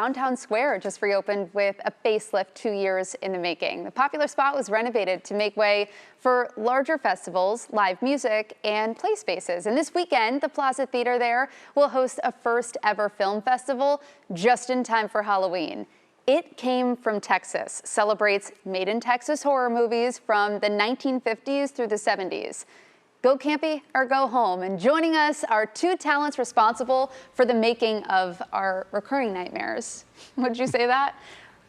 Downtown Square just reopened with a facelift 2 years in the making. The popular spot was renovated to make way for larger festivals, live music, and play spaces. And this weekend, the Plaza Theater there will host a first ever film festival just in time for Halloween. It Came from Texas celebrates made in Texas horror movies from the 1950s through the 70s. Go campy or go home. And joining us are two talents responsible for the making of our recurring nightmares. Would you say that?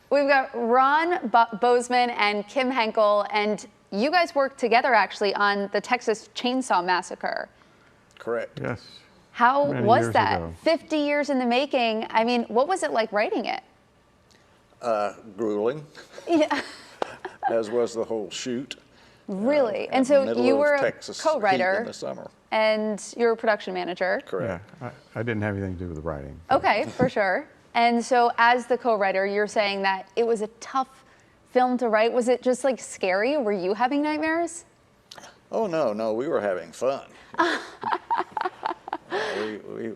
We've got Ron Bozeman and Kim Henkel, and you guys worked together actually on the Texas Chainsaw Massacre. Correct. Yes. How was that? Ago. 50 years in the making. I mean, what was it like writing it? Grueling. Yeah. As was the whole shoot. Really? And so you were a Texas co-writer in the summer. and you're a production manager. Correct. Yeah, I didn't have anything to do with the writing. Okay, for sure. And so as the co-writer, you're saying that it was a tough film to write. Was it just like scary? Were you having nightmares? Oh, no, we were having fun.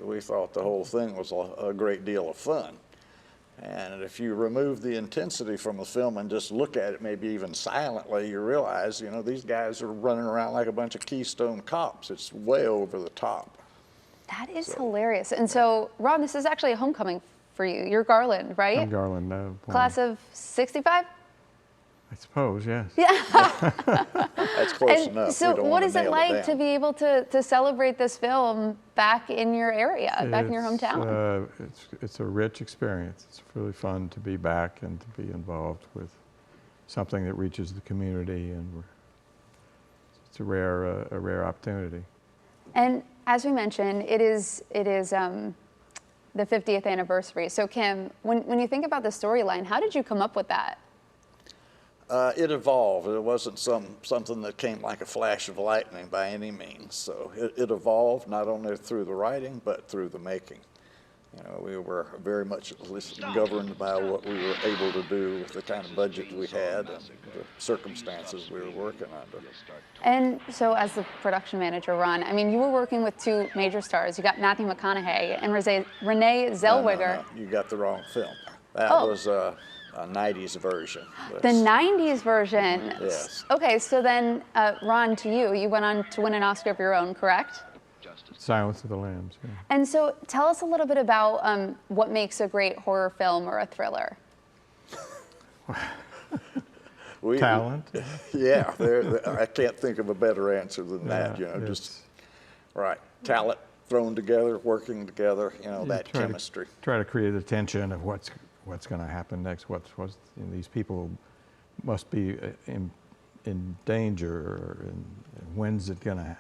We thought the whole thing was a great deal of fun. And if you remove the intensity from the film and just look at it, maybe even silently, you realize, you know, these guys are running around like a bunch of Keystone cops. It's way over the top. That is hilarious. And so, Ron, this is actually a homecoming for you. You're Garland, right? I'm Garland. Class of 65? I suppose, yes. Yeah. That's close enough. So We don't what wanna is it nail like down. to be able to celebrate this film back in your area, back in your hometown? It's a rich experience. It's really fun to be back and to be involved with something that reaches the community, and it's a rare opportunity. And as we mentioned, it is the 50th anniversary. So Kim, when you think about the storyline, how did you come up with that? It evolved. It wasn't something that came like a flash of lightning by any means. So it evolved not only through the writing, but through the making. You know, we were very much governed by what we were able to do with the kind of budget we had and the circumstances we were working under. And so as the production manager, Ron, I mean, you were working with two major stars. You got Matthew McConaughey and Renee Zellweger. No, you got the wrong film. That was a 90s version. The 90s version. Yes. Okay, so then, Ron, to you, you went on to win an Oscar of your own, correct? Silence of the Lambs. Yeah. And so tell us a little bit about what makes a great horror film or a thriller. Talent. Yeah, I can't think of a better answer than that. You know, just right, talent thrown together, working together. You know, that chemistry. Try to create a tension of what's going to happen next. You know, these people must be in danger, and when's it going to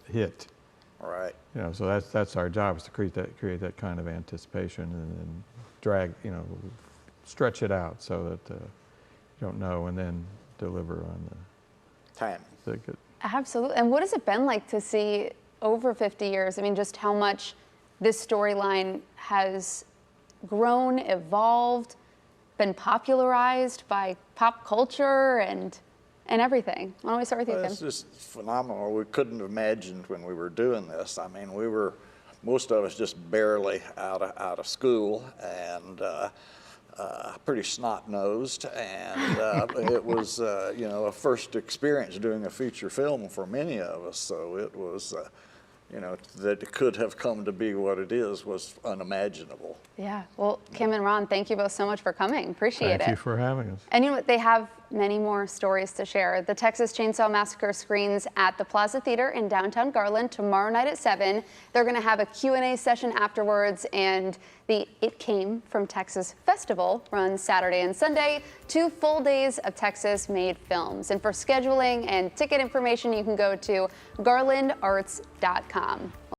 hit? Right. You know, so that's our job, is to create that kind of anticipation and drag, you know, stretch it out so that you don't know, and then deliver on the Timing. good. Absolutely. And what has it been like to see over 50 years? I mean, just how much this storyline has grown, evolved, been popularized by pop culture and everything. Why don't we start with you, Kim? It's just phenomenal. We couldn't have imagined when we were doing this. I mean, we were, most of us, just barely out of school and pretty snot-nosed, and it was, you know, a first experience doing a feature film for many of us. So it was, you know, that it could have come to be what it is was unimaginable. Yeah. Well, Kim and Ron, thank you both so much for coming. Appreciate it. Thank you for having us. And you know what? They have many more stories to share. The Texas Chainsaw Massacre screens at the Plaza Theater in downtown Garland tomorrow night at 7. They're going to have a Q&A session afterwards, and the It Came from Texas Festival runs Saturday and Sunday, 2 full days of Texas-made films. And for scheduling and ticket information, you can go to garlandarts.com.